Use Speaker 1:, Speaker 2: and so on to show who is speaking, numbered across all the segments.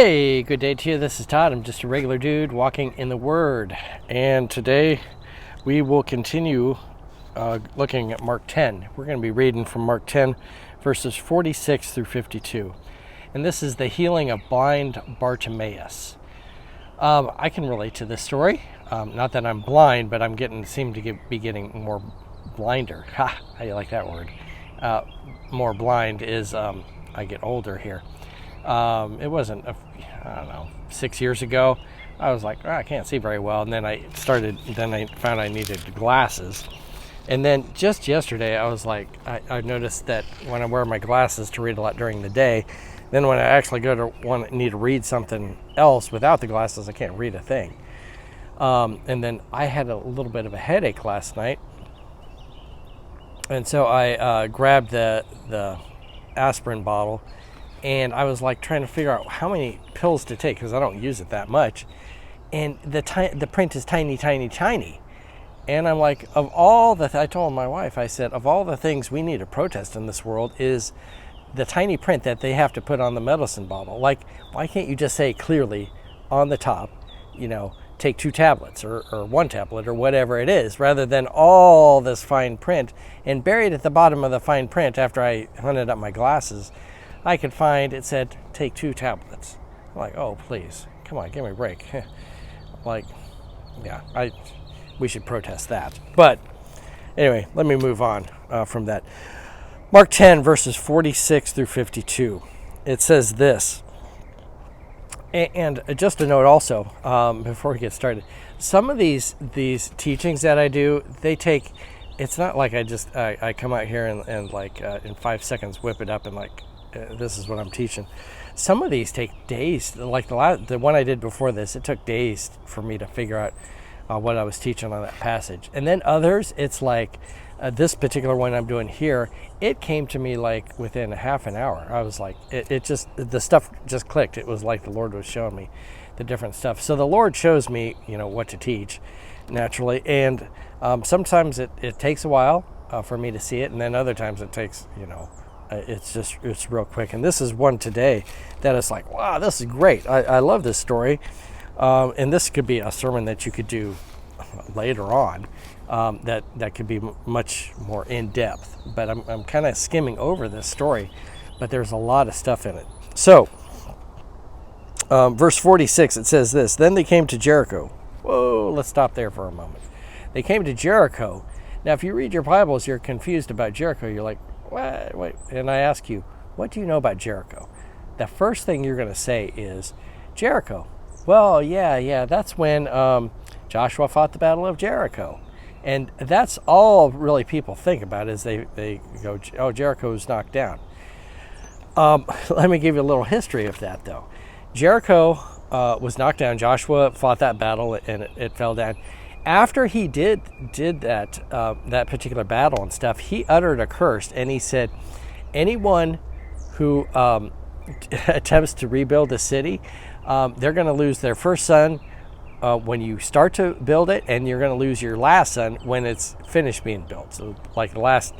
Speaker 1: Hey, good day to you. This is Todd. I'm just a regular dude walking in the Word. And today we will continue looking at Mark 10. We're going to be reading from Mark 10, verses 46 through 52. And this is the healing of blind Bartimaeus. I can relate to this story. Not that I'm blind, but I'm seem to be getting more blinder. Ha! How do you like that word? More blind is I get older here. It wasn't, I don't know, 6 years ago. I was like, I can't see very well. And then I found I needed glasses. And then just yesterday, I was like, I noticed that when I wear my glasses to read a lot during the day, then when I actually need to read something else without the glasses, I can't read a thing. And then I had a little bit of a headache last night. And so I grabbed the aspirin bottle. And I was like trying to figure out how many pills to take because I don't use it that much. And the print is tiny, tiny, tiny. And I'm like, I told my wife, I said, of all the things we need to protest in this world is the tiny print that they have to put on the medicine bottle. Like, why can't you just say clearly on the top, take 2 tablets or 1 tablet or whatever it is, rather than all this fine print. And buried at the bottom of the fine print after I hunted up my glasses, I could find it said, take 2 tablets. I'm like, oh, please, come on, give me a break. We should protest that. But anyway, let me move on from that. Mark 10, verses 46 through 52. It says this. And just a note also, before we get started, some of these teachings that I do, it's not like I come out here and in 5 seconds whip it up and this is what I'm teaching. Some of these take days. Like the one I did before this, it took days for me to figure out what I was teaching on that passage. And then others, it's like this particular one I'm doing here, it came to me like within a half an hour. I was like, the stuff just clicked. It was like the Lord was showing me the different stuff. So the Lord shows me, what to teach naturally. And sometimes it takes a while for me to see it. And then other times it takes, it's real quick. And this is one today that is like, wow, this is great. I love this story. And this could be a sermon that you could do later on that could be much more in depth. But I'm kind of skimming over this story, but there's a lot of stuff in it. So, verse 46, it says this, then they came to Jericho. Whoa, let's stop there for a moment. They came to Jericho. Now, if you read your Bibles, you're confused about Jericho. You're like, wait, and I ask you, what do you know about Jericho? The first thing you're going to say is, Jericho. Well, yeah, that's when Joshua fought the Battle of Jericho. And that's all really people think about is they go, oh, Jericho's knocked down. Let me give you a little history of that, though. Jericho was knocked down. Joshua fought that battle, and it fell down. After he did that particular battle and stuff, he uttered a curse, and he said, anyone who attempts to rebuild the city, they're going to lose their first son when you start to build it, and you're going to lose your last son when it's finished being built. So like the last,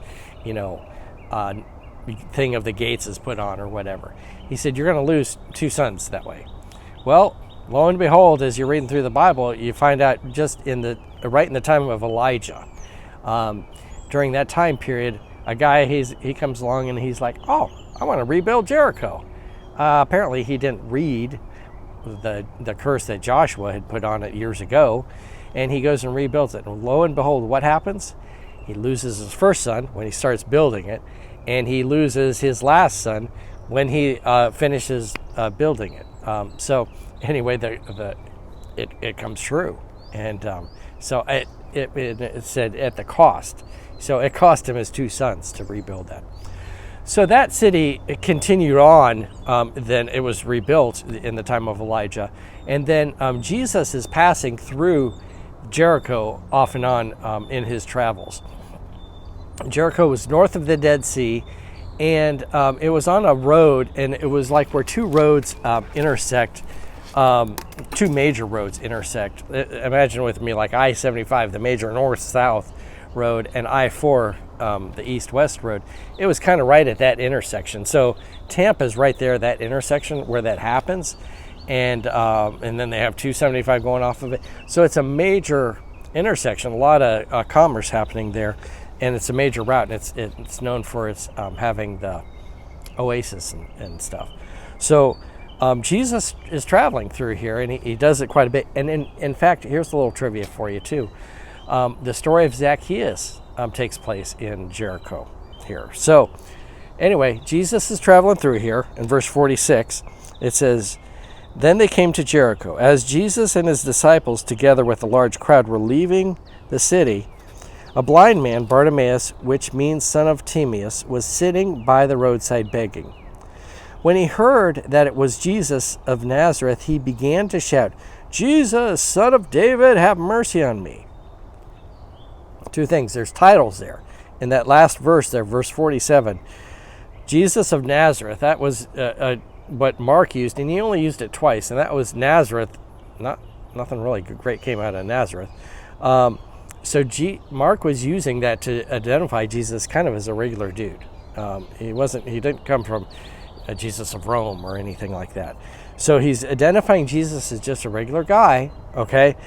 Speaker 1: thing of the gates is put on or whatever. He said, you're going to lose 2 sons that way. Well, lo and behold, as you're reading through the Bible, you find out just right in the time of Elijah. During that time period, a guy, he comes along and he's like, oh, I want to rebuild Jericho. Apparently he didn't read the curse that Joshua had put on it years ago, and he goes and rebuilds it. And lo and behold, what happens? He loses his first son when he starts building it, and he loses his last son when he finishes building it. So anyway, it comes true, and so it said at the cost. So it cost him his 2 sons to rebuild that. So that city continued on. Then it was rebuilt in the time of Elijah, and then Jesus is passing through Jericho off and on in his travels. Jericho was north of the Dead Sea, and it was on a road, and it was like where 2 roads intersect. 2 major roads intersect. Imagine with me like I-75, the major north-south road, and I-4, the east-west road. It was kind of right at that intersection. So Tampa's right there, that intersection where that happens. and then they have 275 going off of it. So it's a major intersection, a lot of commerce happening there, and it's a major route, and it's known for its having the oasis and stuff. So Jesus is traveling through here, and he does it quite a bit. And in fact, here's a little trivia for you too. The story of Zacchaeus takes place in Jericho here. So anyway, Jesus is traveling through here. In verse 46, it says, "Then they came to Jericho. As Jesus and his disciples, together with a large crowd, were leaving the city, a blind man, Bartimaeus, which means son of Timaeus, was sitting by the roadside begging. When he heard that it was Jesus of Nazareth, he began to shout, 'Jesus, son of David, have mercy on me.'" Two things. There's titles there. In that last verse there, verse 47, Jesus of Nazareth, that was what Mark used, and he only used it twice, and that was Nazareth. Nothing really great came out of Nazareth. So Mark was using that to identify Jesus kind of as a regular dude. He didn't come from a Jesus of Rome or anything like that. So he's identifying Jesus as just a regular guy, okay?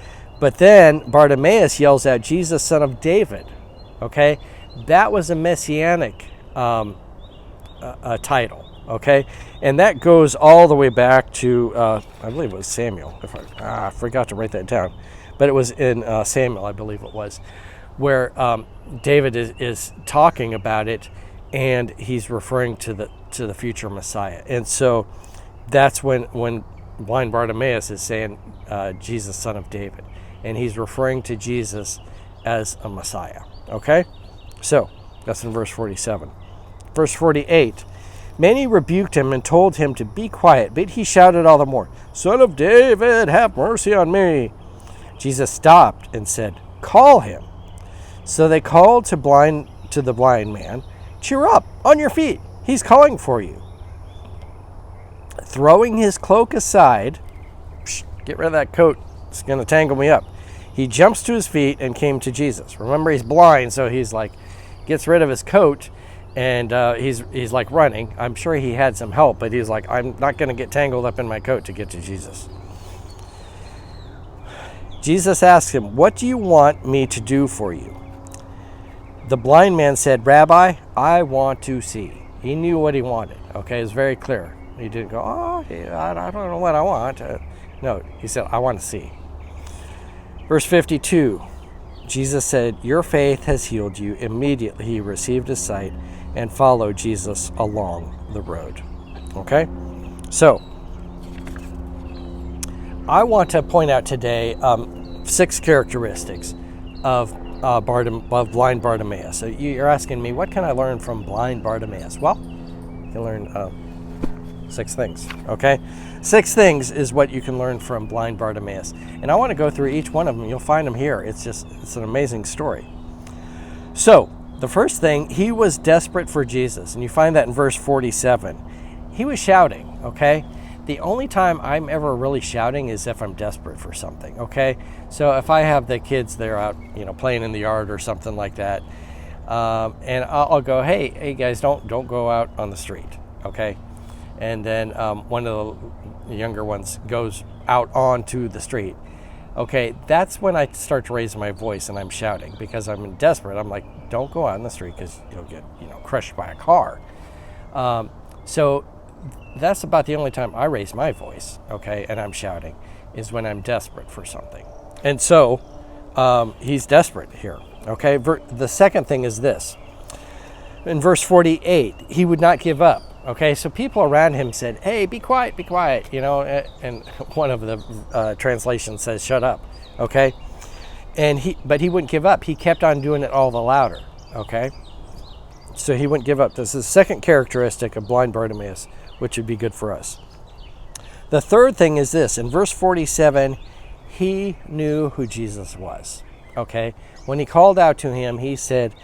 Speaker 1: But then Bartimaeus yells out, "Jesus, son of David," okay? That was a messianic title, okay? And that goes all the way back to, I believe it was Samuel. I forgot to write that down. But it was in Samuel, I believe it was, where David is talking about it, and he's referring to the future Messiah. And so that's when blind Bartimaeus is saying, "Jesus, son of David," and he's referring to Jesus as a Messiah. Okay, so that's in verse 47. Verse 48. Many rebuked him and told him to be quiet, but he shouted all the more, "Son of David, have mercy on me." Jesus stopped and said, "Call him." So they called to the blind man, "Cheer up, on your feet, he's calling for you." Throwing his cloak aside, get rid of that coat, it's going to tangle me up. He jumps to his feet and came to Jesus. Remember, he's blind, so he's like, gets rid of his coat, and he's like running. I'm sure he had some help, but he's like, I'm not going to get tangled up in my coat to get to Jesus. Jesus asked him, "What do you want me to do for you?" The blind man said, "Rabbi, I want to see." He knew what he wanted. Okay, it was very clear. He didn't go, "Oh, I don't know what I want." No, he said, "I want to see." Verse 52, Jesus said, "Your faith has healed you." Immediately he received his sight and followed Jesus along the road. Okay, so I want to point out today 6 characteristics of blind Bartimaeus. So you're asking me, what can I learn from blind Bartimaeus? Well, you can learn 6 things, okay? 6 things is what you can learn from blind Bartimaeus. And I want to go through each one of them. You'll find them here. It's an amazing story. So the first thing, he was desperate for Jesus. And you find that in verse 47. He was shouting, okay? The only time I'm ever really shouting is if I'm desperate for something, okay? So if I have the kids, they're out, playing in the yard or something like that, and I'll go, hey guys, don't go out on the street, okay? And then one of the younger ones goes out onto the street. Okay, that's when I start to raise my voice and I'm shouting because I'm desperate. I'm like, don't go out on the street because you'll get, crushed by a car. So that's about the only time I raise my voice, okay, and I'm shouting, is when I'm desperate for something. And so he's desperate here, okay? The second thing is this. In verse 48, he would not give up, okay? So people around him said, "Hey, be quiet, and one of the translations says, "Shut up," okay? But he wouldn't give up. He kept on doing it all the louder, okay? So he wouldn't give up. This is the second characteristic of blind Bartimaeus, which would be good for us. The third thing is this. In verse 47, he knew who Jesus was, okay? When he called out to him, he said,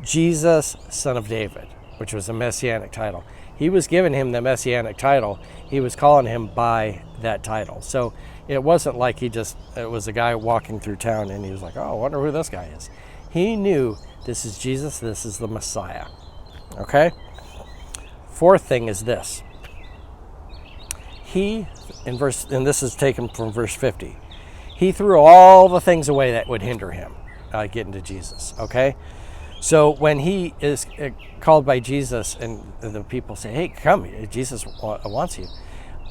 Speaker 1: "Jesus, son of David," which was a messianic title. He was giving him the messianic title. He was calling him by that title. So it wasn't like it was a guy walking through town and he was like, "Oh, I wonder who this guy is." He knew this is Jesus, this is the Messiah, okay? Fourth thing is this. and this is taken from verse 50, he threw all the things away that would hinder him getting to Jesus, okay? So when he is called by Jesus and the people say, hey, come, Jesus wants you,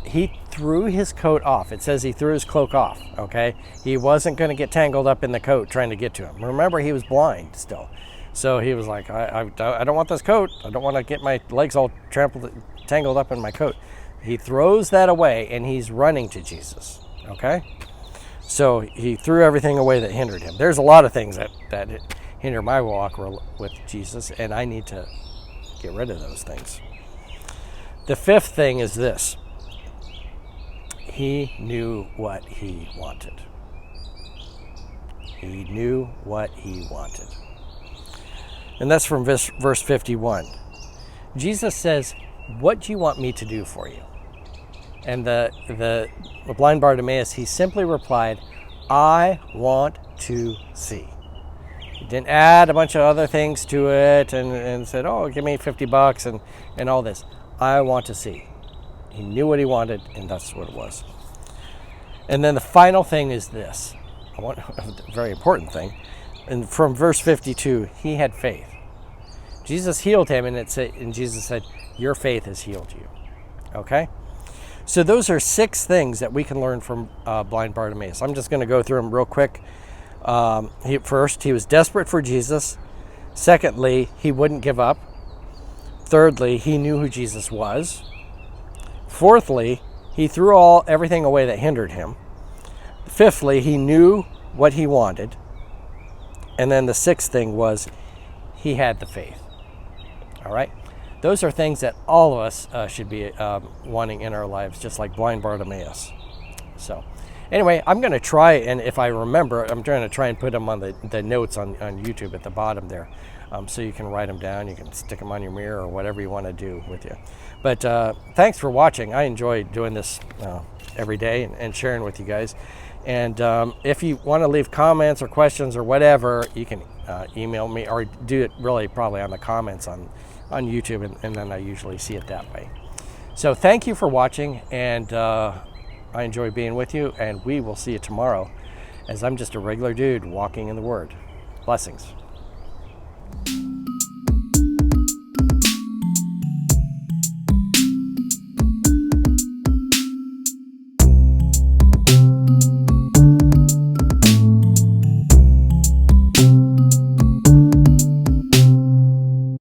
Speaker 1: he threw his coat off. It says he threw his cloak off, okay? He wasn't going to get tangled up in the coat trying to get to him. Remember, he was blind still. So he was like, I don't want this coat. I don't want to get my legs all tangled up in my coat. He throws that away and he's running to Jesus, okay? So he threw everything away that hindered him. There's a lot of things that hinder my walk with Jesus, and I need to get rid of those things. The fifth thing is this. He knew what he wanted. He knew what he wanted. And that's from verse 51. Jesus says, what do you want me to do for you? And the blind Bartimaeus, he simply replied, I want to see. He didn't add a bunch of other things to it and said, oh, give me $50 and all this. I want to see. He knew what he wanted, and that's what it was. And then the final thing is this. A very important thing. And from verse 52, he had faith. Jesus healed him, and Jesus said, your faith has healed you. Okay? So those are 6 things that we can learn from blind Bartimaeus. I'm just going to go through them real quick. First, he was desperate for Jesus. Secondly, he wouldn't give up. Thirdly, he knew who Jesus was. Fourthly, he threw everything away that hindered him. Fifthly, he knew what he wanted. And then the 6th thing was he had the faith. All right? Those are things that all of us should be wanting in our lives, just like blind Bartimaeus. So anyway, I'm going to try, and if I remember, I'm trying to try and put them on the notes on YouTube at the bottom there. So you can write them down, you can stick them on your mirror or whatever you want to do with you. But thanks for watching. I enjoy doing this every day and sharing with you guys. And if you want to leave comments or questions or whatever, you can email me, or do it really probably on the comments on YouTube, and then I usually see it that way. So thank you for watching, and I enjoy being with you, and we will see you tomorrow, as I'm just a regular dude walking in the Word. Blessings.